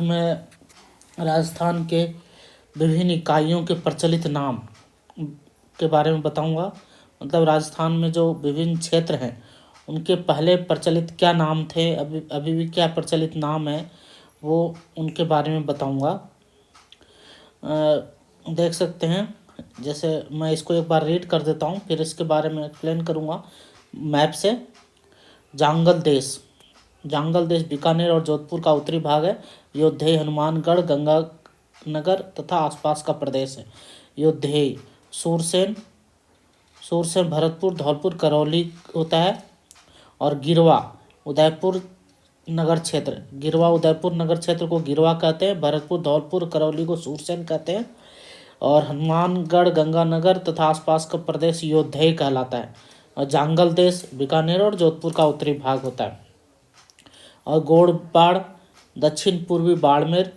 मैं राजस्थान के विभिन्न इकाइयों के प्रचलित नाम के बारे में बताऊंगा। मतलब राजस्थान में जो विभिन्न क्षेत्र हैं उनके पहले प्रचलित क्या नाम थे, अभी अभी भी क्या प्रचलित नाम है, वो उनके बारे में बताऊंगा। देख सकते हैं, जैसे मैं इसको एक बार रीड कर देता हूँ, फिर इसके बारे में एक्सप्लेन करूँगा मैप से। जांगल देश बीकानेर और जोधपुर का उत्तरी भाग है। योधेय हनुमानगढ़, गंगानगर तथा आसपास का प्रदेश है। योधेय सूरसेन भरतपुर, धौलपुर, करौली होता है। और गिरवा उदयपुर नगर क्षेत्र को गिरवा कहते हैं। भरतपुर, धौलपुर, करौली को सूरसेन कहते हैं। और हनुमानगढ़, गंगानगर तथा आसपास का प्रदेश योधेय कहलाता है। और जांगल देश बीकानेर और जोधपुर का उत्तरी भाग होता है। और गोड़बाड़ दक्षिण पूर्वी बाड़मेर,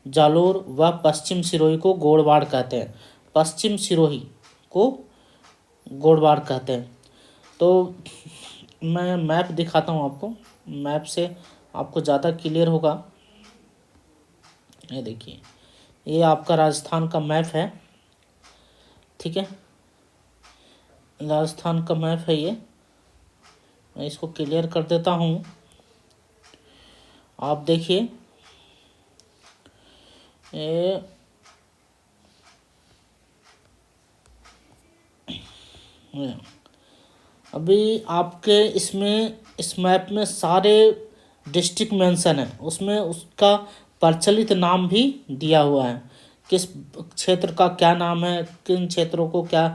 जालोर व पश्चिम सिरोही को गोड़बाड़ कहते हैं। पश्चिम सिरोही को गोड़बाड़ कहते हैं। तो मैं मैप दिखाता हूँ आपको, मैप से आपको ज़्यादा क्लियर होगा। ये देखिए, ये आपका राजस्थान का मैप है, ठीक है। राजस्थान का मैप है ये, मैं इसको क्लियर कर देता हूँ। आप देखिए, अभी आपके इस मैप में सारे डिस्ट्रिक्ट मेंशन है, उसमें उसका प्रचलित नाम भी दिया हुआ है। किस क्षेत्र का क्या नाम है, किन क्षेत्रों को क्या,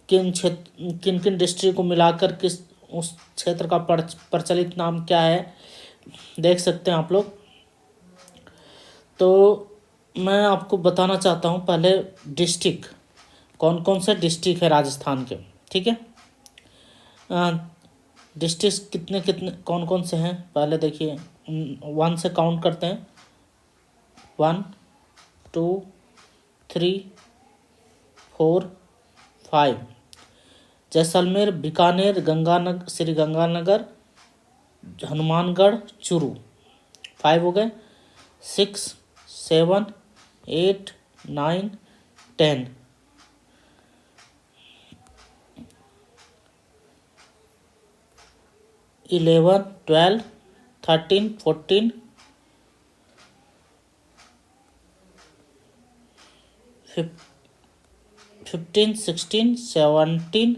किन डिस्ट्रिक्ट को मिलाकर किस उस क्षेत्र का प्रचलित नाम क्या है, देख सकते हैं आप लोग। तो मैं आपको बताना चाहता हूँ पहले डिस्ट्रिक्ट, कौन कौन से डिस्ट्रिक्ट है राजस्थान के, ठीक है। डिस्ट्रिक्ट कितने कौन कौन से हैं, पहले देखिए 1 से काउंट करते हैं। 1 2 3 4 5। जैसलमेर, बीकानेर, श्री गंगानगर, हनुमानगढ़, चूरू, 5 हो गए। 6 7 8 9 10। 11 12 13 14 15 16 17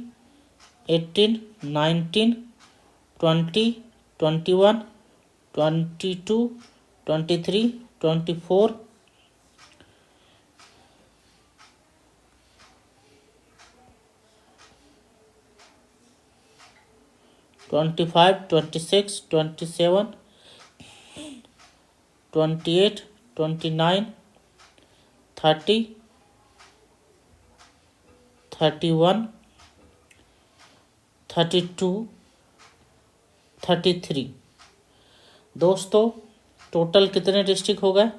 18 19 20 21 22 23 24 25 26 27 28 29 30 31 32 33। दोस्तों, टोटल कितने डिस्ट्रिक्ट हो गए?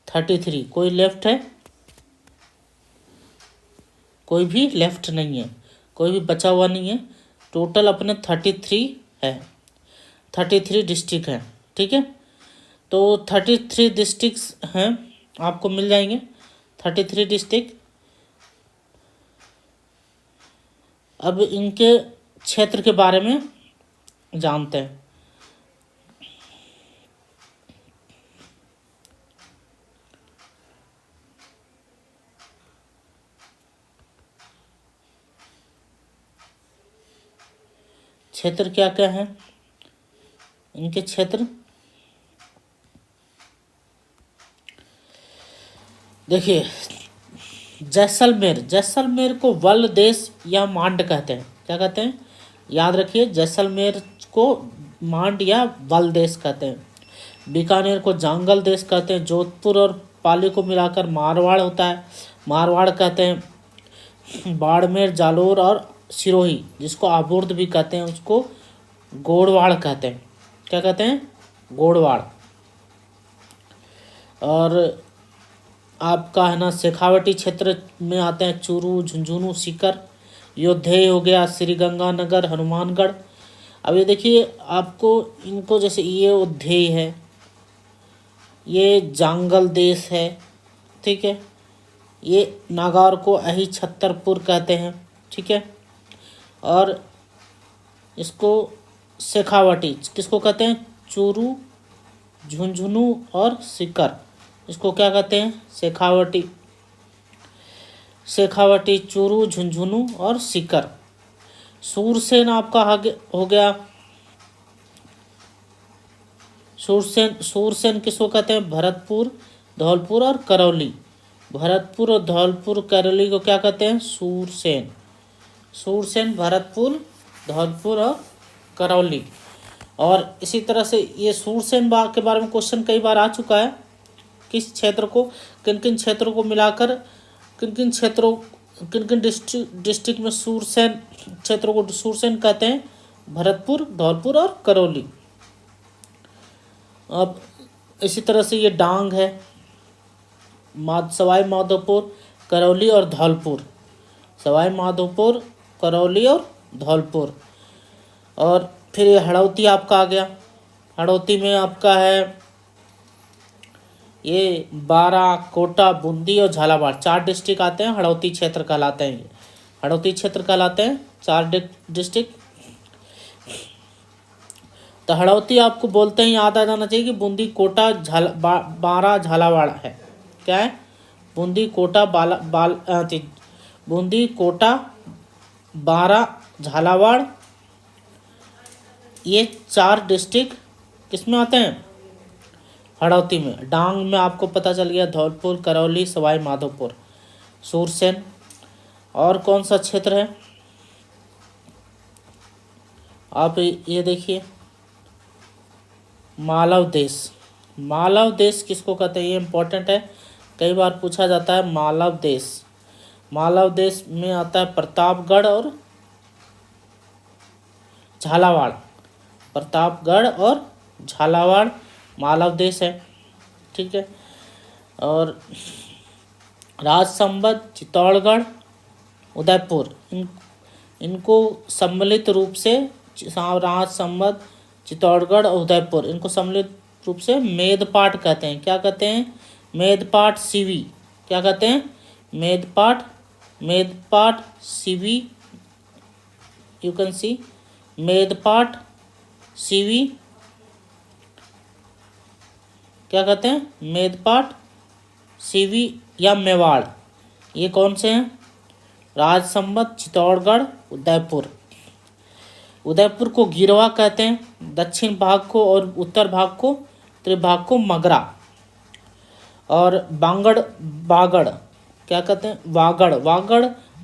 33। कोई लेफ्ट है? कोई भी लेफ्ट नहीं है, कोई भी बचा हुआ नहीं है। टोटल अपने 33 है, 33 डिस्ट्रिक्ट हैं, ठीक है। तो 33 डिस्ट्रिक्ट्स हैं, आपको मिल जाएंगे 33 डिस्ट्रिक्ट। अब इनके क्षेत्र के बारे में जानते हैं। क्षेत्र क्या क्या है इनके क्षेत्र, देखिए। जैसलमेर को वल देश या मांड कहते हैं। क्या कहते हैं, याद रखिए, जैसलमेर को मांड या वल देश कहते हैं। बीकानेर को जांगल देश कहते हैं। जोधपुर और पाली को मिलाकर मारवाड़ होता है, मारवाड़ कहते हैं। बाड़मेर, जालोर और सिरोही, जिसको आबुर्द भी कहते हैं, उसको गोड़वाड़ कहते हैं। क्या कहते हैं, गोड़वाड़। और आपका है ना शेखावटी क्षेत्र में आते हैं चूरू, झुंझुनू, सीकर। योधेय हो गया, श्री गंगानगर, हनुमानगढ़। अब ये देखिए, आपको इनको जैसे ये योधेय है, ये जांगल देश है, ठीक है। ये नागौर को अही छतरपुर कहते हैं, ठीक है। और इसको शेखावटी किसको कहते हैं? चूरू, झुंझुनू और सीकर, इसको क्या कहते हैं? शेखावटी, शेखावटी, चूरू, झुंझुनू और सीकर। सूरसेन आपका हो गया। सूरसेन किसको कहते हैं? भरतपुर, धौलपुर और करौली। भरतपुर और धौलपुर, करौली को क्या कहते हैं? सूरसेन। सूरसेन, भरतपुर, धौलपुर और करौली। और इसी तरह से ये सूरसेन के बारे में क्वेश्चन कई बार आ चुका है। किस क्षेत्र को, किन किन क्षेत्रों को मिलाकर, किन किन डिस्ट्रिक्ट में सूरसेन क्षेत्रों को सूरसेन कहते हैं? भरतपुर, धौलपुर और करौली। अब इसी तरह से ये डांग है, सवाई माधोपुर, करौली और धौलपुर। सवाई माधोपुर, करौली और धौलपुर। और फिर ये हड़ौती आपका आ गया। हड़ौती में आपका है ये बारा, कोटा, बूंदी और झालावाड़, 4 डिस्ट्रिक्ट आते हैं, हड़ौती क्षेत्र कहलाते हैं। ये हड़ौती क्षेत्र कहलाते हैं 4 डिस्ट्रिक्ट। तो हड़ौती आपको बोलते हैं, याद आ जाना चाहिए कि बूंदी, कोटा, बारा, झालावाड़ है। क्या है? बूंदी, कोटा, बूंदी, कोटा, बारा, झालावाड़, ये 4 डिस्ट्रिक्ट किस में आते हैं? हड़ौती में। डांग में आपको पता चल गया, धौलपुर, करौली, सवाई माधोपुर, सूरसेन। और कौन सा क्षेत्र है? आप ये देखिए, मालव देश। मालव देश किसको कहते हैं? ये इम्पोर्टेंट है, कई बार पूछा जाता है। मालव देश, मालव देश में आता है प्रतापगढ़ और झालावाड़। प्रतापगढ़ और झालावाड़ मालव देश है, ठीक है। और राजसंबंध, चित्तौड़गढ़, उदयपुर, इनको सम्मिलित रूप से राजसंबंध, चित्तौड़गढ़ और उदयपुर, इनको सम्मिलित रूप से मेदपाट कहते हैं। क्या कहते हैं? मेदपाट सीवी। क्या कहते हैं? Medpat CV. You can see Medpat CV. क्या कहते हैं? मेदपाट, सीवी या मेवाड़। ये कौन से हैं? राजसंबंध, चित्तौड़गढ़, उदयपुर। उदयपुर को गिरवा कहते हैं, दक्षिण भाग को और उत्तर भाग को, त्रिभाग को मगरा। और बागड़ क्या कहते हैं?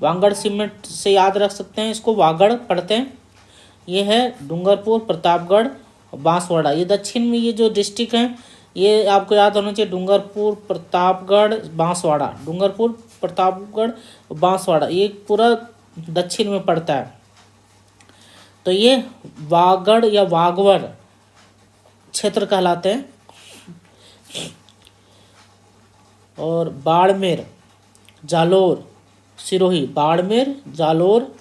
वागड़ सीमेंट से याद रख सकते हैं, इसको वागड़ पढ़ते हैं। ये है डूंगरपुर, प्रतापगढ़, बांसवाड़ा। ये दक्षिण में ये जो डिस्ट्रिक्ट हैं, ये आपको याद होना चाहिए, डूंगरपुर, प्रतापगढ़, बांसवाड़ा। डूंगरपुर, प्रतापगढ़, बांसवाड़ा, ये पूरा दक्षिण में पड़ता है। तो ये वागड़ या वागवर क्षेत्र कहलाते हैं। और बाड़मेर, जालोर, सिरोही। बाड़मेर, जालोर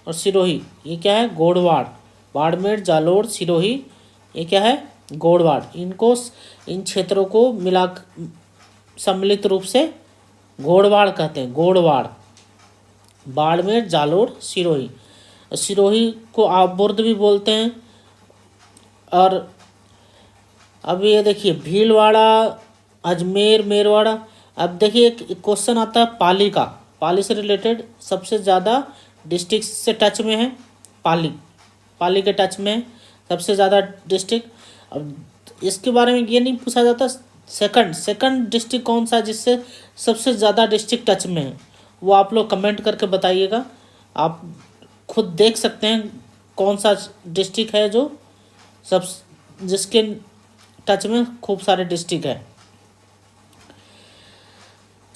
और सिरोही, ये क्या है? गोड़वाड़। बाड़मेर, जालोर, सिरोही, ये क्या है? गोड़वाड़। इन क्षेत्रों को मिला सम्मिलित रूप से गोड़वाड़ कहते हैं। गोड़वाड़, बाड़मेर, जालोर, सिरोही। सिरोही को आप बुर्द भी बोलते हैं। और अब ये देखिए, भीलवाड़ा, अजमेर, मेरवाड़ा। अब देखिए एक क्वेश्चन आता है पाली का। पाली से रिलेटेड सबसे ज़्यादा डिस्ट्रिक्ट से टच में है पाली के टच में सबसे ज़्यादा डिस्ट्रिक्ट। अब इसके बारे में ये नहीं पूछा जाता सेकंड डिस्ट्रिक्ट कौन सा जिससे सबसे ज़्यादा डिस्ट्रिक्ट टच में है, वो आप लोग कमेंट करके बताइएगा। आप खुद देख सकते हैं कौन सा डिस्ट्रिक्ट है जो जिसके टच में खूब सारे डिस्ट्रिक्ट है।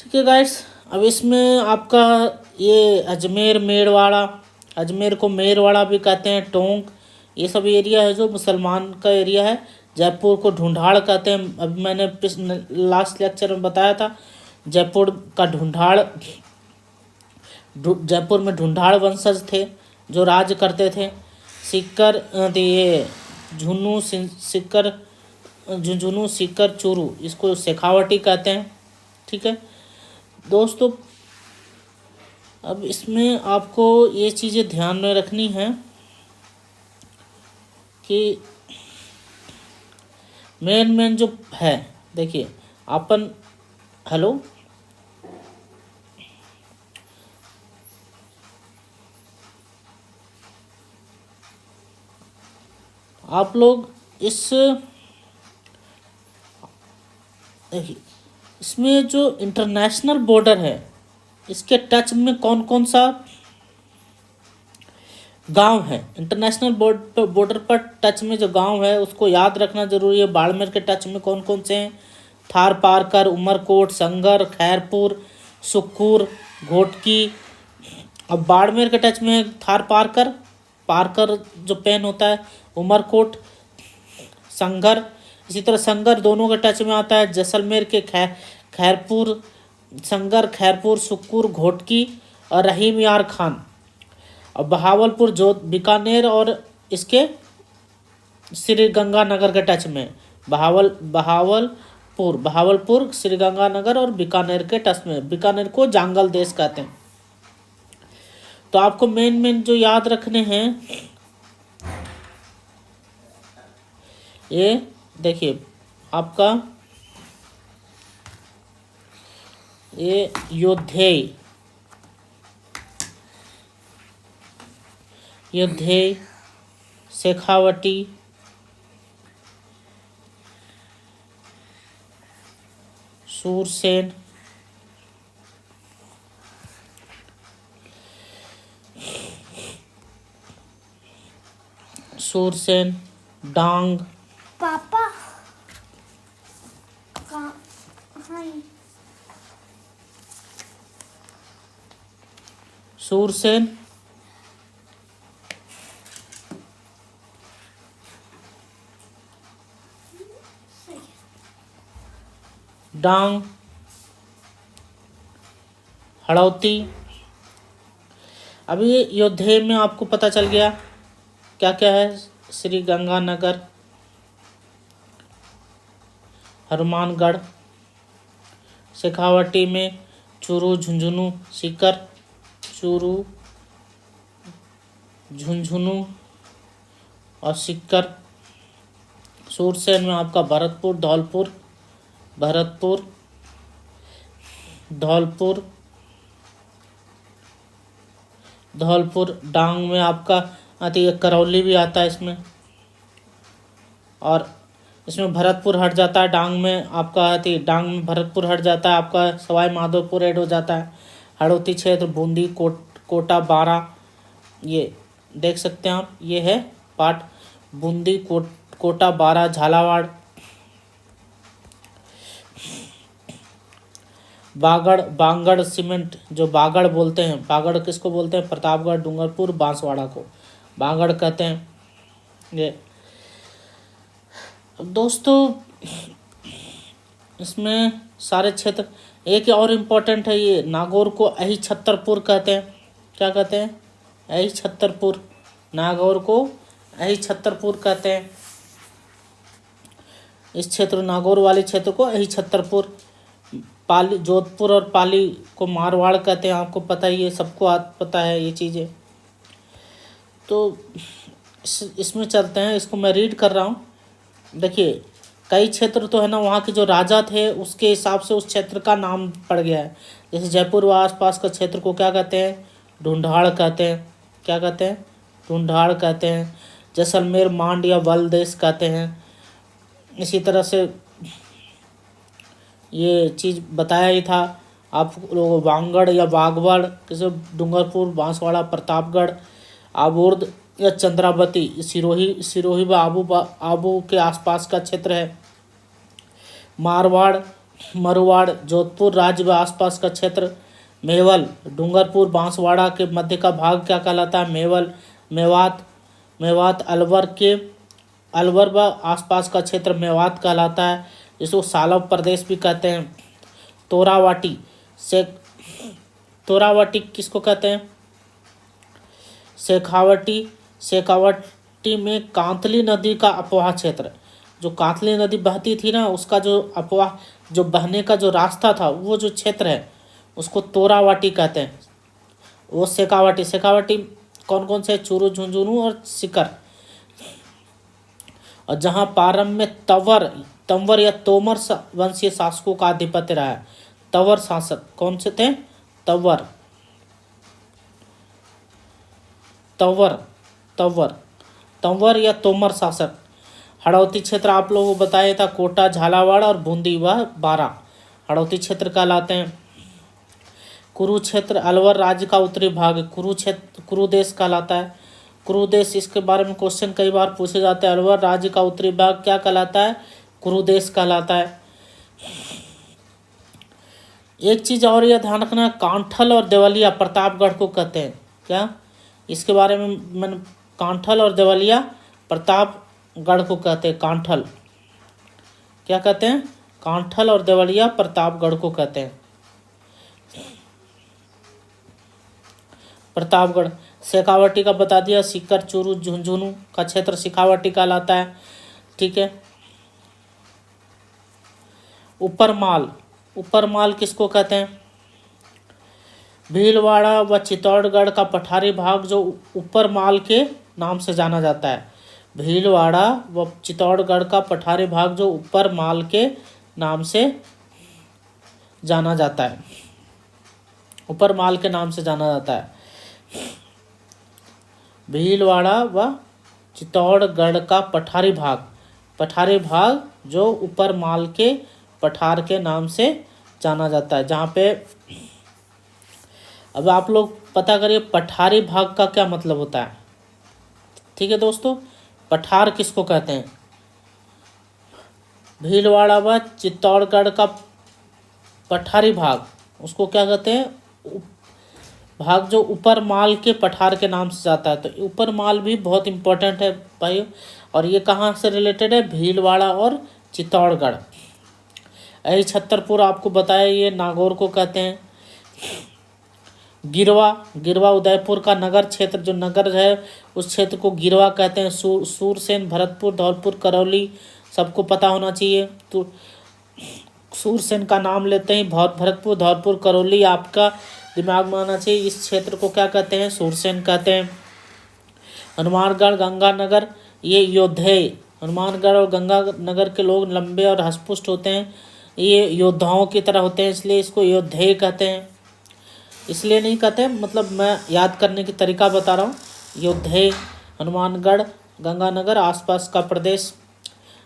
ठीक है गाइस, अब इसमें आपका ये अजमेर, मेरवाड़ा, अजमेर को मेरवाड़ा भी कहते हैं, टोंक, ये सब एरिया है जो मुसलमान का एरिया है। जयपुर को ढूंढाड़ कहते हैं। अभी मैंने लास्ट लेक्चर में बताया था, जयपुर का जयपुर में ढूंढाड़ वंशज थे जो राज करते थे। सिक्कर, ये झुन्नू, सिक्कर, झुंझुनू, सीकर, चूरू, इसको शेखावटी कहते हैं। ठीक है दोस्तों, अब इसमें आपको ये चीज़ें ध्यान में रखनी है कि मेन जो है, देखिए अपन, हेलो, आप लोग देखिए इसमें जो इंटरनेशनल बॉर्डर है, इसके टच में कौन कौन सा गांव है, इंटरनेशनल बॉर्डर पर टच में जो गांव है उसको याद रखना जरूरी है। बाड़मेर के टच में कौन कौन से हैं? थार पारकर, उमरकोट, संगर, खैरपुर, सुक्खूर, घोटकी। अब बाड़मेर के टच में थार पारकर, पारकर जो पेन होता है, उमरकोट, संगर। इसी तरह संगर दोनों के टच में आता है, जैसलमेर के खैरपुर, संगर, खैरपुर, सुक्खूर, घोटकी और रहीम यार खान। और बहावलपुर जो बीकानेर और इसके श्री गंगानगर के टच में, बहावलपुर श्री गंगानगर और बीकानेर के टच में। बीकानेर को जांगल देश कहते हैं। तो आपको मेन जो याद रखने हैं, ये देखिए आपका ये योद्धेय, शेखावटी, सूरसेन, डांग, पापा हाँ, सूरसेन, डांग, हड़ौती। अभी योद्धे में आपको पता चल गया क्या क्या है? श्री गंगानगर, हनुमानगढ़, शेखावटी में चूरू, झुंझुनू, सीकर, चूरू, झुंझुनू और सीकर। सूरसेन में आपका भरतपुर, धौलपुर। डांग में आपका आती है, करौली भी आता है इसमें, और इसमें भरतपुर हट जाता है। डांग में आपका आती है, डांग में भरतपुर हट जाता है, आपका सवाई माधोपुर ऐड हो जाता है। हड़ौती क्षेत्र, बूंदी, कोटा, बारा, ये देख सकते हैं आप, ये है पार्ट बूंदी, कोटा, बारा, झालावाड़। बांगड़ सीमेंट, जो बागड़ बोलते हैं, बागड़ किसको बोलते हैं? प्रतापगढ़, डूंगरपुर, बांसवाड़ा को बांगड़ कहते हैं। ये दोस्तों इसमें सारे क्षेत्र, एक और इम्पोर्टेंट है, ये नागौर को अही छत्तरपुर कहते हैं। क्या कहते हैं? अही छत्तरपुर। नागौर को अही छत्तरपुर कहते हैं। इस क्षेत्र, नागौर वाले क्षेत्र को अही छत्तरपुर। पाली, जोधपुर और पाली को मारवाड़ कहते हैं। आपको पता ही है, सबको पता है ये चीज़ें। तो इसमें चलते हैं, इसको मैं रीड कर रहा हूँ। देखिए कई क्षेत्र तो है ना, वहाँ के जो राजा थे उसके हिसाब से उस क्षेत्र का नाम पड़ गया है। जैसे जयपुर व आसपास का क्षेत्र को क्या कहते हैं? ढूंढाड़ कहते हैं। क्या कहते हैं? ढूंढाड़ कहते हैं। जैसलमेर मांड या बल देश कहते हैं। इसी तरह से ये चीज़ बताया ही था आप लोगों, बांगड़ या बागवाड़, किसे डूंगरपुर, बांसवाड़ा, प्रतापगढ़, आबूर्द या चंद्रावती, सिरोही व आबू के आसपास का क्षेत्र है। मारवाड़, मरवाड़, जोधपुर राज्य व आसपास का क्षेत्र। मेवल, डूंगरपुर, बांसवाड़ा के मध्य का भाग क्या कहलाता है? मेवल। मेवात, अलवर व आसपास का क्षेत्र मेवात कहलाता है, जिसको सालव प्रदेश भी कहते हैं। तोरावाटी किसको कहते हैं? शेखावटी में कांतली नदी का अपवाह क्षेत्र। जो कातली नदी बहती थी ना, उसका जो अपवाह, जो बहने का जो रास्ता था, वो जो क्षेत्र है उसको तोरावाटी कहते हैं। वो शेखावाटी, शेखावाटी कौन कौन से? चूरू, झुंझुनू और सीकर। और जहाँ प्रारंभ में तंवर या तोमर वंशीय शासकों का आधिपत्य रहा है। तंवर शासक कौन से थे? तंवर तंवर या तोमर शासक। हड़ौती क्षेत्र आप लोगों को बताया था, कोटा, झालावाड़ और बूंदी व बारां हड़ौती क्षेत्र कहलाते हैं। कुरुक्षेत्र अलवर राज्य का उत्तरी भाग, कुरुक्षेत्र कुरुदेश कहलाता है। कुरुदेश, इसके बारे में क्वेश्चन कई बार पूछे जाते हैं। अलवर राज्य का उत्तरी भाग क्या कहलाता है? कुरुदेश कहलाता है। एक चीज और यह ध्यान रखना, कांठल और देवलिया प्रतापगढ़ को कहते हैं। क्या? इसके बारे में मैंने, कांठल और देवलिया प्रतापगढ़ को कहते हैं। कांठल क्या कहते हैं? कांठल और देवलिया प्रतापगढ़ को कहते हैं। प्रतापगढ़। शेखावाटी का बता दिया, सीकर, चूरू, झुंझुनू का क्षेत्र शेखावाटी कहलाता है। ठीक है। ऊपरमाल किसको कहते हैं? भीलवाड़ा व चित्तौड़गढ़ का पठारी भाग जो ऊपरमाल के नाम से जाना जाता है। भीलवाड़ा व चित्तौड़गढ़ का पठारी भाग जो ऊपरमाल के नाम से जाना जाता है। ऊपरमाल के नाम से जाना जाता है। भीलवाड़ा व चित्तौड़गढ़ का पठारी भाग जो ऊपरमाल के पठार के नाम से जाना जाता है। जहाँ पे अब आप लोग पता करिए पठारी भाग का क्या मतलब होता है। ठीक है दोस्तों, पठार किसको कहते हैं? भीलवाड़ा व चित्तौड़गढ़ का पठारी भाग, उसको क्या कहते हैं? भाग जो ऊपर माल के पठार के नाम से जाता है। तो ऊपर माल भी बहुत इंपॉर्टेंट है भाइयों। और ये कहाँ से रिलेटेड है? भीलवाड़ा और चित्तौड़गढ़। यही छतरपुर आपको बताया, ये नागौर को कहते हैं। गिरवा उदयपुर का नगर क्षेत्र, जो नगर है उस क्षेत्र को गिरवा कहते हैं। सूरसेन, भरतपुर, धौलपुर, करौली सबको पता होना चाहिए। तो सूरसेन का नाम लेते ही भरतपुर, धौलपुर, करौली आपका दिमाग में आना चाहिए। इस क्षेत्र को क्या कहते हैं? सूरसेन कहते हैं। हनुमानगढ़, गंगानगर, ये योद्धे, हनुमानगढ़ और गंगानगर के लोग लंबे और हष्टपुष्ट होते हैं। ये योद्धाओं की तरह होते हैं, इसलिए इसको योद्धे कहते हैं। इसलिए नहीं कहते, मतलब मैं याद करने की तरीका बता रहा हूँ। योद्धे, हनुमानगढ़, गंगानगर, आसपास का प्रदेश।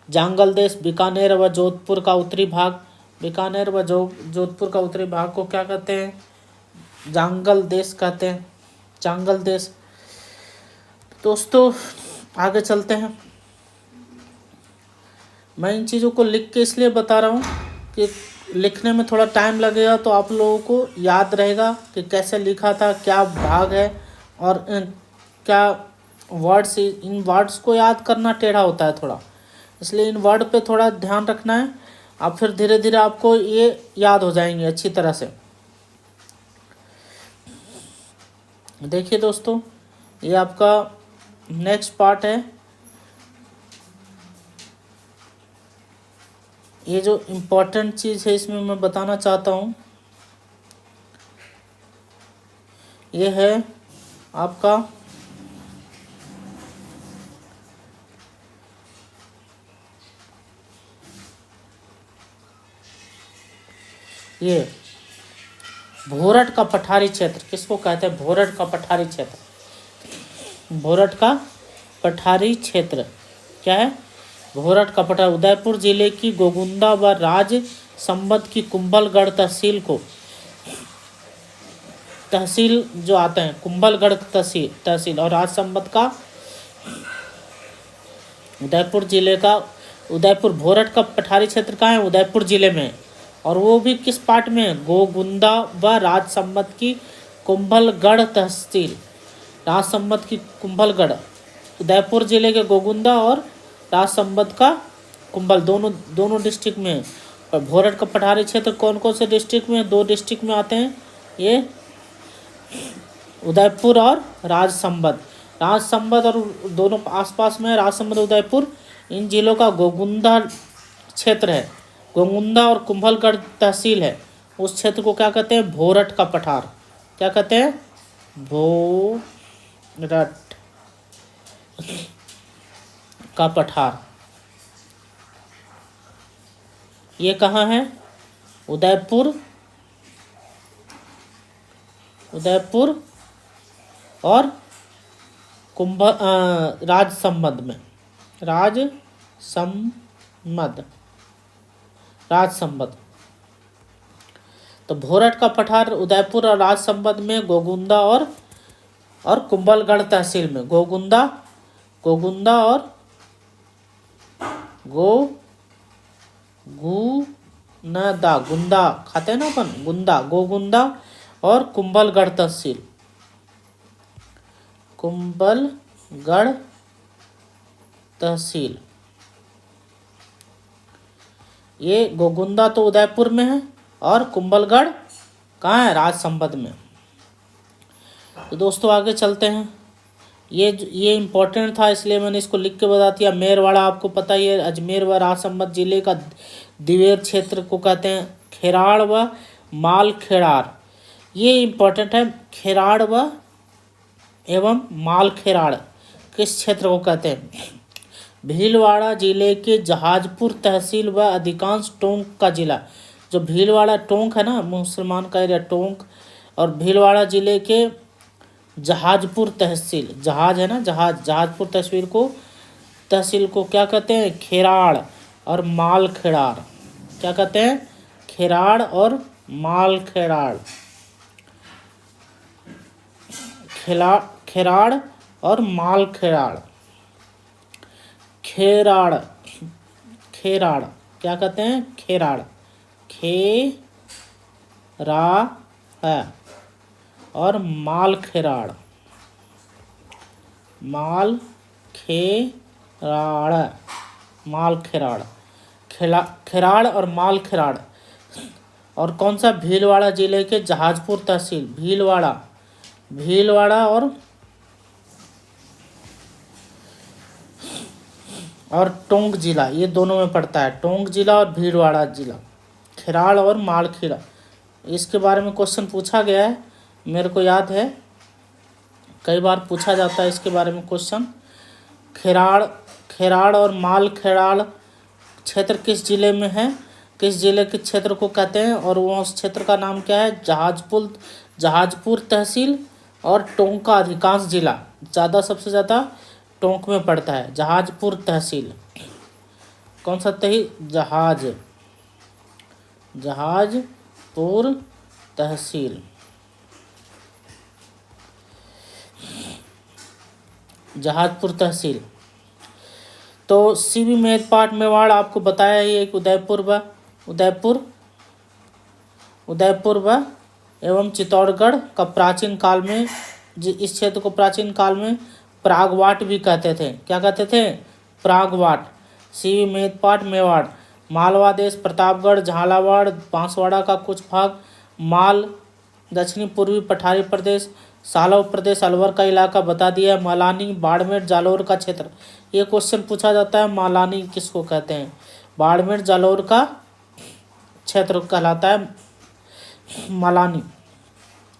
जांगल देश, बीकानेर व जोधपुर का उत्तरी भाग। बीकानेर व जोधपुर का उत्तरी भाग को क्या कहते हैं? जांगल देश कहते हैं। जांगल देश। दोस्तों आगे चलते हैं। मैं इन चीज़ों को लिख के इसलिए बता रहा हूँ कि लिखने में थोड़ा टाइम लगेगा, तो आप लोगों को याद रहेगा कि कैसे लिखा था, क्या भाग है और क्या वर्ड्स। इन वर्ड्स को याद करना टेढ़ा होता है थोड़ा, इसलिए इन वर्ड पे थोड़ा ध्यान रखना है। आप फिर धीरे धीरे आपको ये याद हो जाएंगे अच्छी तरह से। देखिए दोस्तों, ये आपका नेक्स्ट पार्ट है। ये जो इम्पोर्टेंट चीज़ है इसमें मैं बताना चाहता हूँ, ये है आपका ये भोरट का पठारी क्षेत्र। किसको कहते हैं? भोरट का पठारी क्षेत्र। भोरट का पठारी क्षेत्र क्या है? भोरट का पठार उदयपुर जिले की गोगुंदा व राज संबंध की कुंभलगढ़ तहसील जो आते हैं, कुंभलगढ़ तहसील और राज संबंध का उदयपुर जिले का, उदयपुर भोरट का पठारी क्षेत्र कहाँ है? उदयपुर जिले में। और वो भी किस पार्ट में? गोगुंदा व राज संबंध की कुंभलगढ़ तहसील। राज संबंध की कुंभलगढ़, उदयपुर जिले के गोगुंदा और राज संबंध का कुंभल, दोनों डिस्ट्रिक्ट में है। और भोरट का पठारी क्षेत्र कौन कौन से डिस्ट्रिक्ट में? 2 डिस्ट्रिक्ट में आते हैं, ये उदयपुर और राजसंबंध। राजसंबंध और दोनों आसपास में, राजसंबंध उदयपुर, इन जिलों का गोगुंदा क्षेत्र है, गोगुंदा और कुंभलगढ़ तहसील है, उस क्षेत्र को क्या कहते हैं? भोरट का पठार। क्या कहते हैं? भोरट का पठार। ये कहाँ है? उदयपुर और राजसमंद में, राजसमंद। तो भोरट का पठार उदयपुर और राजसमंद में, गोगुंदा और कुंभलगढ़ तहसील में। गोगुंदा और गुंदा खाते हैं ना अपन, गुंदा, गोगुंदा और कुंभलगढ़ तहसील, कुंभलगढ़ तहसील। ये गोगुंदा तो उदयपुर में है और कुंभलगढ़ कहाँ है? राजसमंद में। तो दोस्तों आगे चलते हैं। ये इम्पोर्टेंट था इसलिए मैंने इसको लिख के बता दिया। मेरवाड़ा आपको पता ही है, अजमेर व राजसमंद जिले का दिवेर क्षेत्र को कहते हैं खेराड़ व मालखेड़ार। ये इम्पोर्टेंट है, खेराड़ व एवं मालखेड़ार किस क्षेत्र को कहते हैं? भीलवाड़ा जिले के जहाजपुर तहसील व अधिकांश टोंक का जिला। जो भीलवाड़ा टोंक है ना, मुसलमान का एरिया टोंक, और भीलवाड़ा जिले के जहाजपुर तहसील, जहाज है ना, जहाजपुर तहसील को क्या कहते हैं? खेराड़ और मालखेड़ार। क्या कहते हैं? खेराड़ और मालखेड़ार। खेराड़ और मालखेड़ार। खेराड़ क्या कहते हैं? खेराड़, है और मालखेड़ार खेराड़ और मालखेड़ार। और कौन सा? भीलवाड़ा जिले के जहाजपुर तहसील, भीलवाड़ा और टोंक जिला, ये दोनों में पड़ता है, टोंक जिला और भीलवाड़ा जिला। खेराड़ और मालखेड़ा, इसके बारे में क्वेश्चन पूछा गया है, मेरे को याद है, कई बार पूछा जाता है इसके बारे में क्वेश्चन। खेराड़ और मालखेड़ार क्षेत्र किस जिले में है? किस जिले के क्षेत्र को कहते हैं? और वो उस क्षेत्र का नाम क्या है? जहाजपुर तहसील और टोंक का अधिकांश जिला, सबसे ज़्यादा टोंक में पड़ता है, जहाजपुर तहसील। कौन सा तहसील? जहाजपुर तहसील। जहाजपुर तहसील। तो सीबी मेदपाट मेवाड़ आपको बताया ही एक उदयपुर व एवं चित्तौड़गढ़ का प्राचीन काल में, इस क्षेत्र को प्राचीन काल में प्रागवाट भी कहते थे। क्या कहते थे? प्रागवाट। सीबी मेदपाट मेवाड़। मालवा देश, प्रतापगढ़, झालावाड़, बांसवाड़ा का कुछ भाग, माल, दक्षिणी पूर्वी पठारी प्रदेश, सालव प्रदेश, अलवर का इलाका बता दिया। मालानी, बाड़मेर, जालौर का क्षेत्र। ये क्वेश्चन पूछा जाता है, मालानी किसको कहते हैं? बाड़मेर जालौर का क्षेत्र कहलाता है मालानी।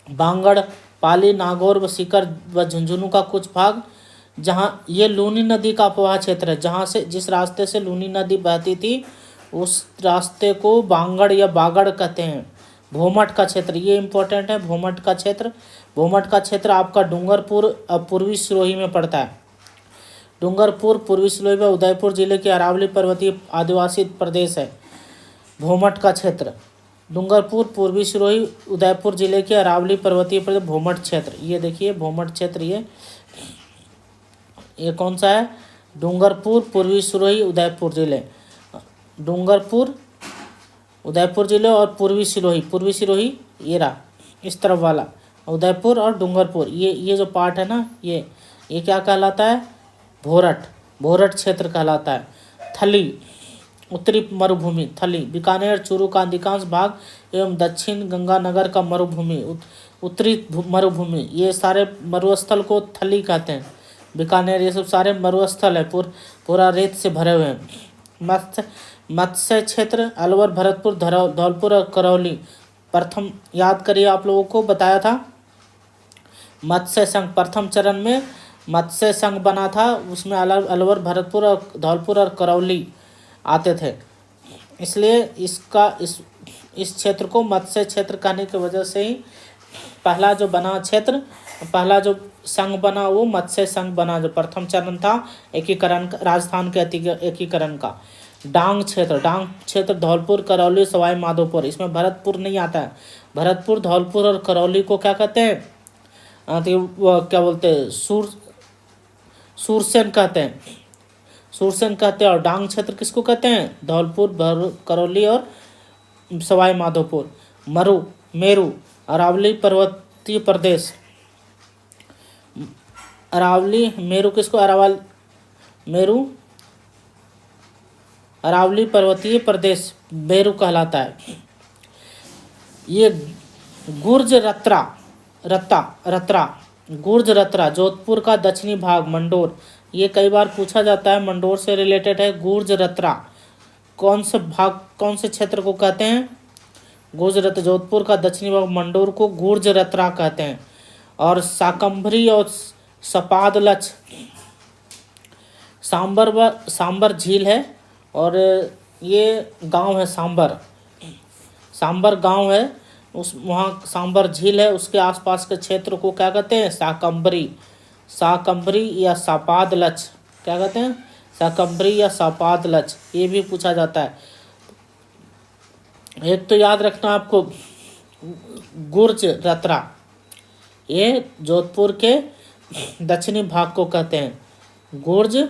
बांगड़, पाली, नागौर व सीकर व झुंझुनू का कुछ भाग, जहाँ ये लूनी नदी का अपवाह क्षेत्र है, जहाँ से जिस रास्ते से लूनी नदी बहती थी उस रास्ते को बांगड़ या बागड़ कहते हैं। भोमट का क्षेत्र, ये इंपॉर्टेंट है, भोमट का क्षेत्र आपका डूंगरपुर पूर्वी सिरोही में पड़ता है। डूंगरपुर पूर्वी सिरोही व उदयपुर जिले के अरावली पर्वतीय आदिवासी प्रदेश है। भोमट का क्षेत्र, डूंगरपुर पूर्वी सिरोही उदयपुर जिले के अरावली पर्वतीय प्रदेश, भोमट क्षेत्र। ये देखिए भोमट क्षेत्र, ये कौन सा है? डूंगरपुर पूर्वी सिरोही उदयपुर जिले, डूंगरपुर उदयपुर जिले और पूर्वी सिरोही ये रहा इस तरफ वाला, उदयपुर और डूंगरपुर, ये जो पार्ट है ना, ये क्या कहलाता है? भोरट क्षेत्र कहलाता है। थली, उत्तरी मरुभूमि, थली, बीकानेर, चूरू का अधिकांश भाग एवं दक्षिण गंगानगर का मरुभूमि, उत्तरी मरुभूमि, ये सारे मरुस्थल को थली कहते हैं। बीकानेर, ये सब सारे मरुस्थल है, पूरा रेत से भरे हुए हैं। मत्स्य मत्स्य क्षेत्र अलवर, भरतपुर, धौलपुर और करौली। प्रथम याद करिए, आप लोगों को बताया था मत्स्य संघ प्रथम चरण में मत्स्य संघ बना था, उसमें अलवर, भरतपुर और धौलपुर और करौली आते थे। इसलिए इस क्षेत्र को मत्स्य क्षेत्र कहने की वजह से ही पहला जो बना क्षेत्र, पहला जो संघ बना वो मत्स्य संघ बना, जो प्रथम चरण था एकीकरण, राजस्थान के एकीकरण का। डांग क्षेत्र धौलपुर, करौली, सवाई माधोपुर। इसमें भरतपुर नहीं आता है। भरतपुर, धौलपुर और करौली को क्या कहते हैं? तो वो क्या बोलते हैं, सूरसेन कहते हैं, सूरसेन कहते हैं। और डांग क्षेत्र किसको कहते हैं? धौलपुर, करौली और सवाई माधोपुर। मेरू अरावली पर्वतीय प्रदेश। अरावली मेरू किसको अरावली पर्वतीय प्रदेश मेरू कहलाता है। ये गुर्ज रत्रा जोधपुर का दक्षिणी भाग, मंडोर। ये कई बार पूछा जाता है, मंडोर से रिलेटेड है। गुर्ज रत्रा कौन से क्षेत्र को कहते हैं? गुर्ज रत्रा, जोधपुर का दक्षिणी भाग, मंडोर को गुर्ज रत्रा कहते हैं। और शाकंभरी और सपादलच सांबर झील है, और ये गांव है सांबर गांव है, वहाँ सांबर झील है, उसके आसपास के क्षेत्र को क्या कहते हैं? शाकंभरी या सपादलच। क्या कहते हैं? शाकंभरी या सपादलच। ये भी पूछा जाता है। एक तो याद रखना आपको, गुर्ज रत्रा, ये जोधपुर के दक्षिणी भाग को कहते हैं गुर्ज,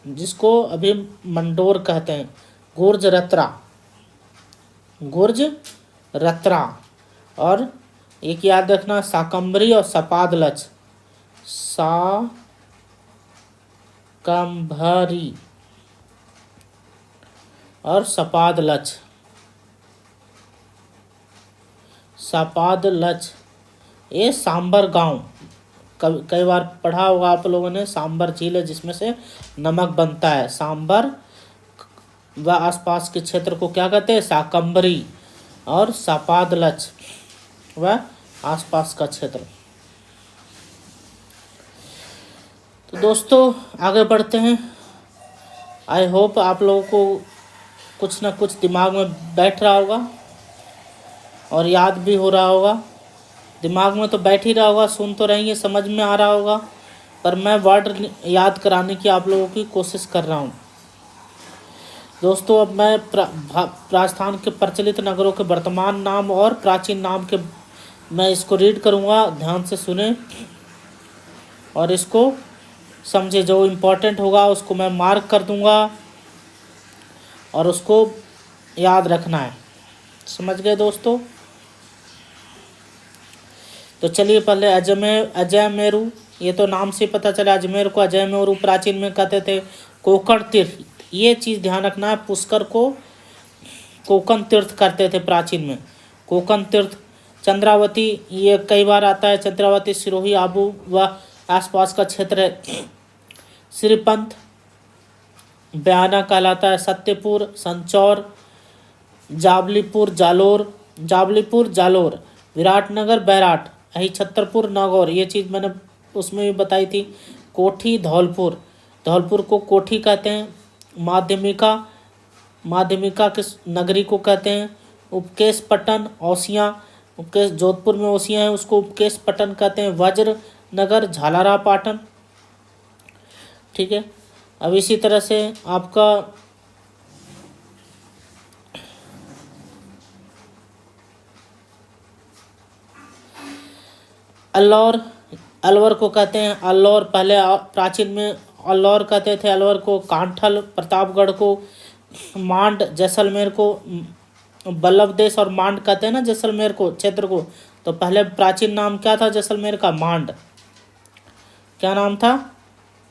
जिसको अभी मंडोर कहते हैं। गुर्ज रत्रा। और एक याद रखना, शाकंभरी और सपादलच। शाकंभरी और सपादलच। ये सांबर गांव, कई बार पढ़ा होगा आप लोगों ने। सांबर झील है जिसमें से नमक बनता है। सांबर व आसपास के क्षेत्र को क्या कहते हैं? शाकंभरी और सपादलच व आसपास का क्षेत्र। तो दोस्तों आगे बढ़ते हैं। आई होप आप लोगों को कुछ ना कुछ दिमाग में बैठ रहा होगा और याद भी हो रहा होगा। दिमाग में तो बैठ ही रहा होगा, सुन तो रही है, समझ में आ रहा होगा, पर मैं वर्ड याद कराने की आप लोगों की कोशिश कर रहा हूँ। दोस्तों अब मैं राजस्थान के प्रचलित नगरों के वर्तमान नाम और प्राचीन नाम के मैं इसको रीड करूँगा, ध्यान से सुने और इसको समझे। जो इम्पोर्टेंट होगा उसको मैं मार्क कर दूँगा और उसको याद रखना है। समझ गए दोस्तों? तो चलिए पहले अजयमेरु, ये तो नाम से पता चला। अजमेर को अजयमेरु प्राचीन में कहते थे। कोकण तीर्थ, ये चीज़ ध्यान रखना है, पुष्कर को कोकण तीर्थ करते थे प्राचीन में। कोकण तीर्थ। चंद्रावती, ये कई बार आता है। चंद्रावती सिरोही, आबू व आसपास का क्षेत्र है। श्रीपंथ बयाना कहलाता है। सत्यपुर, संचौर, जावलीपुर, जालोर, विराटनगर, बैराट, छतरपुर, नागौर, ये चीज़ मैंने उसमें भी बताई थी। कोठी, धौलपुर को कोठी कहते हैं। माध्यमिका किस नगरी को कहते हैं? उपकेश पट्टन, ओसियाँ, उपकेश जोधपुर में ओसियाँ है, उसको उपकेश पट्टन कहते हैं। वज्र नगर, झालारा पाटन। ठीक है। अब इसी तरह से आपका अलवर को कहते हैं अलौर। पहले प्राचीन में अलौर कहते थे अलवर को। कांठल, प्रतापगढ़ को। मांड, जैसलमेर को बल्लभ देश और मांड कहते हैं ना जैसलमेर को, क्षेत्र को। तो पहले प्राचीन नाम क्या था जैसलमेर का? मांड। क्या नाम था?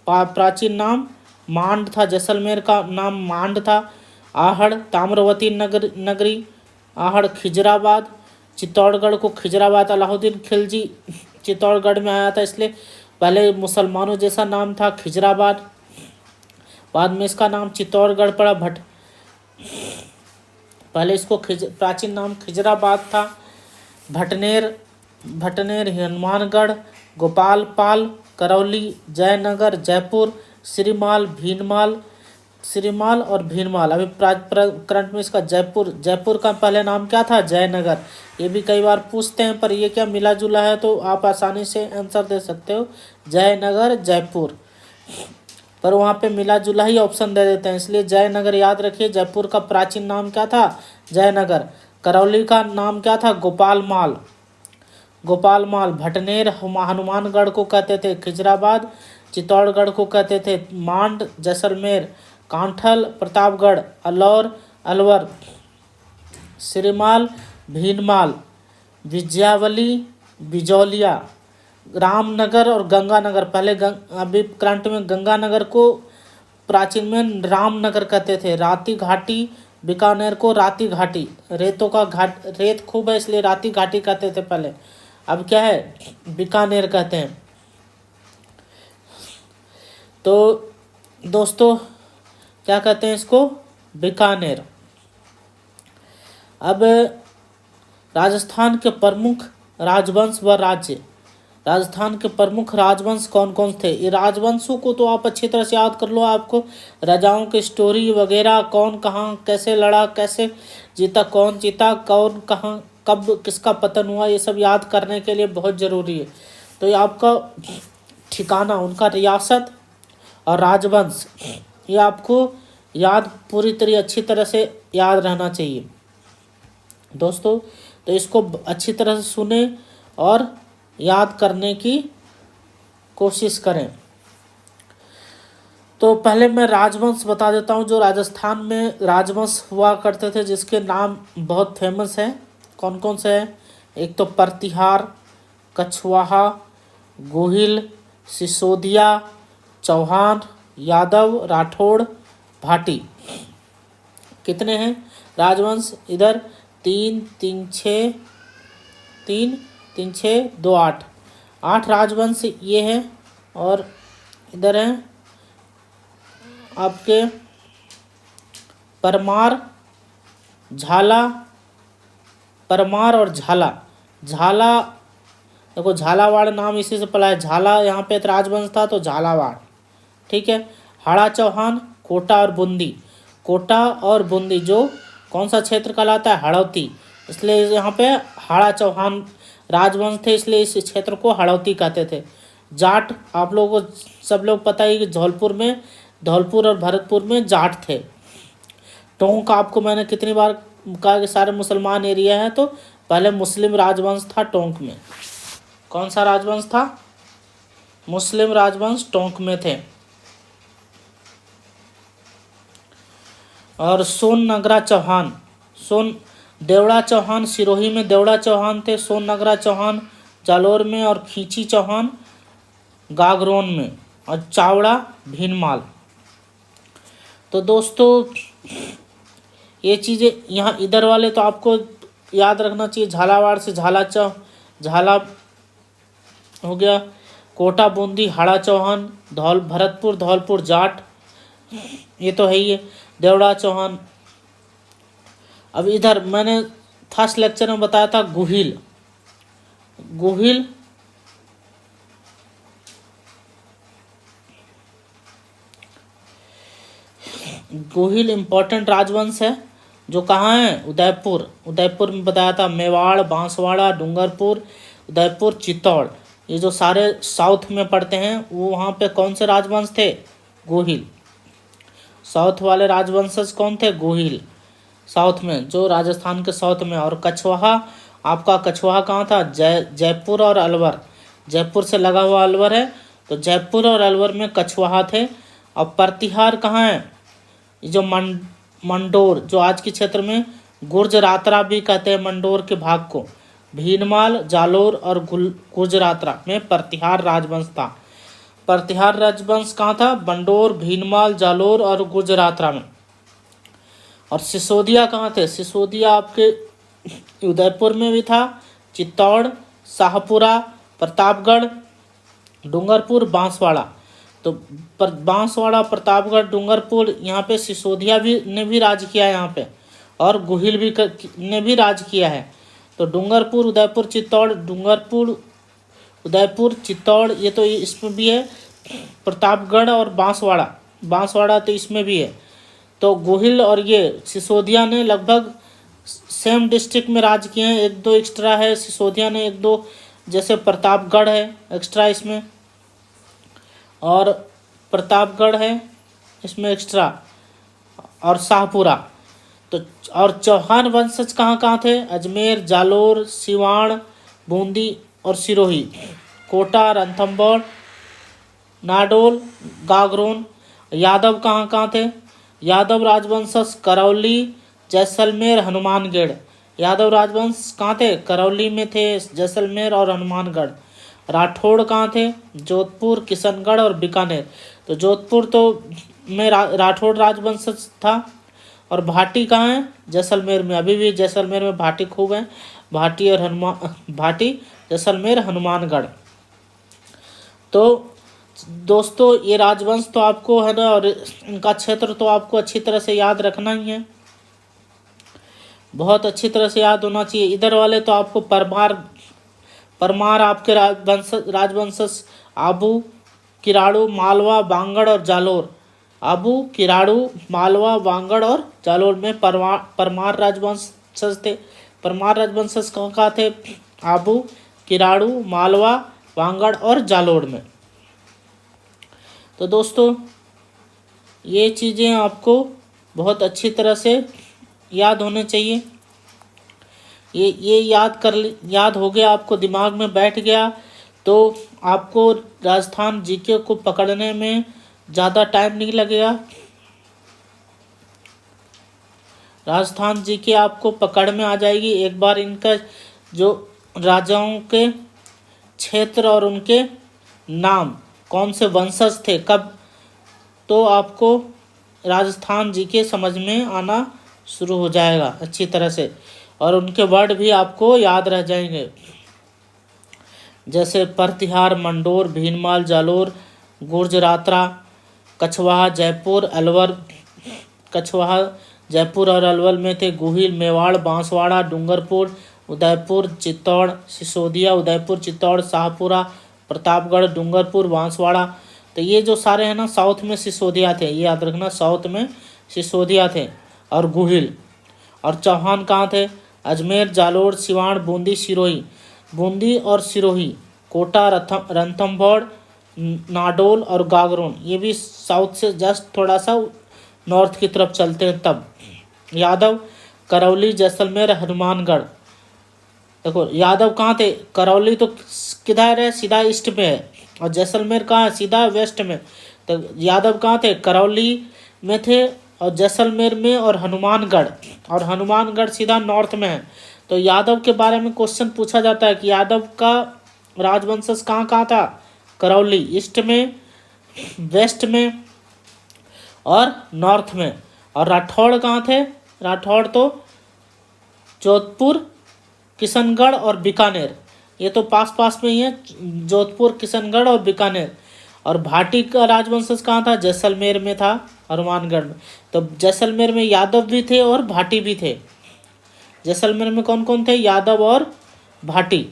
प्राचीन नाम मांड था। जैसलमेर का नाम मांड था। आहड़, ताम्रवती नगरी, आहड़, खिजराबाद। चित्तौड़गढ़ को खिजराबाद, अलाउद्दीन खिलजी चित्तौड़गढ़ में आया था, इसलिए पहले मुसलमानों जैसा नाम था खिजराबाद। बाद में इसका नाम चित्तौड़गढ़ पड़ा। पहले इसको प्राचीन नाम खिजराबाद था। भटनेर, हनुमानगढ़, गोपालपाल, करौली, जयनगर, जयपुर, श्रीमाल और भीनमाल। अभी करंट में इसका जयपुर का पहले नाम क्या था? जयनगर। ये भी कई बार पूछते हैं, पर ये क्या मिला जुला है, तो आप आसानी से आंसर दे सकते हो, जयनगर, जयपुर। पर वहाँ पे मिला जुला ही ऑप्शन दे देते हैं, इसलिए जयनगर याद रखिए। जयपुर का प्राचीन नाम क्या था? जयनगर। करौली का नाम क्या था? गोपालमाल। भटनेर हनुमानगढ़ को कहते थे खिजराबाद। चित्तौड़गढ़ को कहते थे मांड, जैसलमेर, कांठल, प्रतापगढ़, अलवर, श्रीमाल, भीनमाल, विजयावली, बिजौलिया, रामनगर और गंगानगर। पहले अभी करंट में गंगानगर को प्राचीन में रामनगर कहते थे। राती घाटी, बीकानेर को राती घाटी। रेतों का रेत खूब है, इसलिए राती घाटी कहते थे पहले। अब क्या है? बीकानेर कहते हैं। तो दोस्तों क्या कहते हैं इसको? बीकानेर। अब राजस्थान के प्रमुख राजवंश व राज्य। राजस्थान के प्रमुख राजवंश कौन कौन थे? ये राजवंशों को तो आप अच्छी तरह से याद कर लो। आपको राजाओं की स्टोरी वगैरह, कौन कहाँ कैसे लड़ा, कैसे जीता, कौन जीता, कौन कहाँ कब किसका पतन हुआ, ये सब याद करने के लिए बहुत ज़रूरी है। तो ये आपका ठिकाना, उनका रियासत और राजवंश, ये आपको याद पूरी तरह अच्छी तरह से याद रहना चाहिए दोस्तों। तो इसको अच्छी तरह से सुने और याद करने की कोशिश करें। तो पहले मैं राजवंश बता देता हूँ, जो राजस्थान में राजवंश हुआ करते थे, जिसके नाम बहुत फेमस है। कौन कौन से हैं? एक तो प्रतिहार, कछवाहा, गोहिल, सिसोदिया, चौहान, यादव, राठौड़, भाटी। कितने हैं राजवंश? इधर 3 3 6 2 8 8 राजवंश ये हैं। और इधर हैं आपके परमार और झाला। देखो झालावाड़ नाम इसी से पला है। झाला यहाँ पे राजवंश था, तो झालावाड़, ठीक है। हाड़ा चौहान, कोटा और बूंदी जो कौन सा क्षेत्र कहलाता है? हड़ौती। इसलिए यहाँ पे हाड़ा चौहान राजवंश थे, इसलिए इस क्षेत्र को हड़ौती कहते थे। जाट, आप लोगों को सब लोग पता ही कि धौलपुर और भरतपुर में जाट थे। टोंक आपको मैंने कितनी बार कहा कि सारे मुसलमान एरिया है, तो पहले मुस्लिम राजवंश था टोंक में। कौन सा राजवंश था? मुस्लिम राजवंश टोंक में थे। और देवड़ा चौहान सिरोही में देवड़ा चौहान थे। सोननगरा चौहान जालोर में, और खींची चौहान गागरोन में, और चावड़ा भीनमाल। तो दोस्तों ये चीज़ें यहाँ इधर वाले तो आपको याद रखना चाहिए। झालावाड़ से झाला हो गया, कोटा बूंदी हाड़ा चौहान, भरतपुर धौलपुर जाट, ये तो है ही है। देवड़ा चौहान। अब इधर मैंने फर्स्ट लेक्चर में बताया था गोहिल इम्पोर्टेंट राजवंश है, जो कहाँ है? उदयपुर में बताया था। मेवाड़, बांसवाड़ा, डूंगरपुर, उदयपुर, चित्तौड़, ये जो सारे साउथ में पड़ते हैं, वो वहाँ पे कौन से राजवंश थे? गोहिल। साउथ वाले राजवंशज कौन थे? गोहिल, साउथ में, जो राजस्थान के साउथ में। और कछवाहा, आपका कछवाहा कहाँ था? जयपुर और अलवर। जयपुर से लगा हुआ अलवर है, तो जयपुर और अलवर में कछवाहा थे। और प्रतिहार कहाँ है? जो मंडोर, जो आज के क्षेत्र में गुर्जरातरा भी कहते हैं मंडोर के भाग को। भीनमाल, जालोर और गुर्जरातरा में प्रतिहार राजवंश था। प्रतिहार राजवंश कहाँ था? मंडोर, भीनमाल, जालोर और गुर्जरातरा में। और सिसोदिया कहाँ थे? सिसोदिया आपके उदयपुर में भी था, चित्तौड़, शाहपुरा, प्रतापगढ़, डूंगरपुर, बांसवाड़ा। तो बांसवाड़ा, प्रतापगढ़, डूंगरपुर, यहाँ पे सिसोदिया भी ने भी राज किया है यहाँ पे, और गुहिल भी ने भी राज किया है। तो डूंगरपुर, उदयपुर, चित्तौड़ ये तो इसमें भी है। प्रतापगढ़ और बांसवाड़ा तो इसमें भी है। तो गुहिल और ये सिसोदिया ने लगभग सेम डिस्ट्रिक्ट में राज किए हैं। एक दो एक्स्ट्रा है सिसोदिया ने, एक दो जैसे प्रतापगढ़ है एक्स्ट्रा इसमें, और प्रतापगढ़ है इसमें एक्स्ट्रा, और शाहपुरा। तो और चौहान वंशज कहाँ कहाँ थे? अजमेर, जालोर, सिवान, बूंदी और सिरोही, कोटा, रणथंभौर, नाडोल, गागरोन। यादव कहाँ कहाँ थे? यादव राजवंशज करौली, जैसलमेर, हनुमानगढ़। यादव राजवंश कहाँ थे? करौली में थे, जैसलमेर और हनुमानगढ़। राठौड़ कहाँ थे? जोधपुर, किशनगढ़ और बीकानेर। तो जोधपुर तो में राठौड़ राजवंशज था। और भाटी कहाँ है? जैसलमेर में। अभी भी जैसलमेर में भाटी खूब है। भाटी, जैसलमेर, हनुमानगढ़। तो दोस्तों ये राजवंश तो आपको है ना, और इनका क्षेत्र तो आपको अच्छी तरह से याद रखना ही है, बहुत अच्छी तरह से याद होना चाहिए। इधर वाले तो आपको परमार आपके राजवंशज आबू, किराड़ू, मालवा, वांगड़ और जालोर। आबू, किराड़ू, मालवा, वांगड़ और जालोर में परमार राजवंशज थे। परमार राजवंशज कहाँ थे? आबू, किराड़ू, मालवा, वांगड़ और जालोर में। तो दोस्तों ये चीज़ें आपको बहुत अच्छी तरह से याद होने चाहिए। ये याद हो गया, आपको दिमाग में बैठ गया, तो आपको राजस्थान जीके को पकड़ने में ज़्यादा टाइम नहीं लगेगा। राजस्थान जीके आपको पकड़ में आ जाएगी एक बार इनका जो राजाओं के क्षेत्र और उनके नाम, कौन से वंशज थे कब, तो आपको राजस्थान जीके समझ में आना शुरू हो जाएगा अच्छी तरह से, और उनके वर्ड भी आपको याद रह जाएंगे, जैसे परतिहार, मंडोर, भीनमाल, जालोर, गुर्जरात्रा, कछवाहा, जयपुर, अलवर। कछवाहा जयपुर और अलवर में थे। गुहिल, मेवाड़, बांसवाड़ा, डूंगरपुर, उदयपुर, चित्तौड़, सिसोदिया, उदयपुर, चित्तौड़, शाहपुरा, प्रतापगढ़, डूंगरपुर, बांसवाड़ा। तो ये जो सारे हैं ना, साउथ में सिसोदिया थे, ये याद रखना, साउथ में सिसोदिया थे और गुहिल। और चौहान कहाँ थे? अजमेर, जालोर, सिवान, बूंदी, सिरोही। बूंदी और सिरोही, कोटा, रणथंभौर, नाडोल और गागरोन, ये भी साउथ से जस्ट थोड़ा सा नॉर्थ की तरफ चलते हैं तब। यादव, करौली, जैसलमेर, हनुमानगढ़। देखो यादव कहाँ थे? करौली तो किधर है? सीधा ईस्ट में है। और जैसलमेर कहाँ है? सीधा वेस्ट में। तो यादव कहाँ थे? करौली में थे और जैसलमेर में, और हनुमानगढ़ सीधा नॉर्थ में है। तो यादव के बारे में क्वेश्चन पूछा जाता है कि यादव का राजवंशज कहाँ कहाँ था? करौली ईस्ट में, वेस्ट में और नॉर्थ में। और राठौड़ कहाँ थे? राठौड़ तो जोधपुर, किशनगढ़ और बीकानेर, ये तो पास पास में ही है, जोधपुर, किशनगढ़ और बीकानेर। और भाटी का राजवंशज कहाँ था? जैसलमेर में था, हनुमानगढ़ में। तो जैसलमेर में यादव भी थे और भाटी भी थे। जैसलमेर में कौन कौन थे? यादव और भाटी।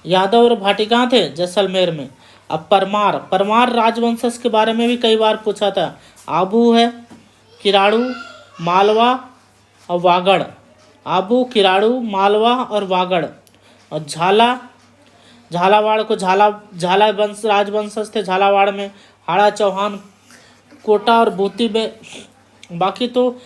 यादव और भाटी कहाँ थे? जैसलमेर में। अब परमार राजवंशज के बारे में भी कई बार पूछा था। आबू है, किराड़ू, मालवा और वागड़। आबू, किराड़ू, मालवा और वागड़। और झालावाड़ को झाला वंश राजवंशज थे। झालावाड़ में हाड़ा, चौहान, कोटा और बूंदी में। बाकी तो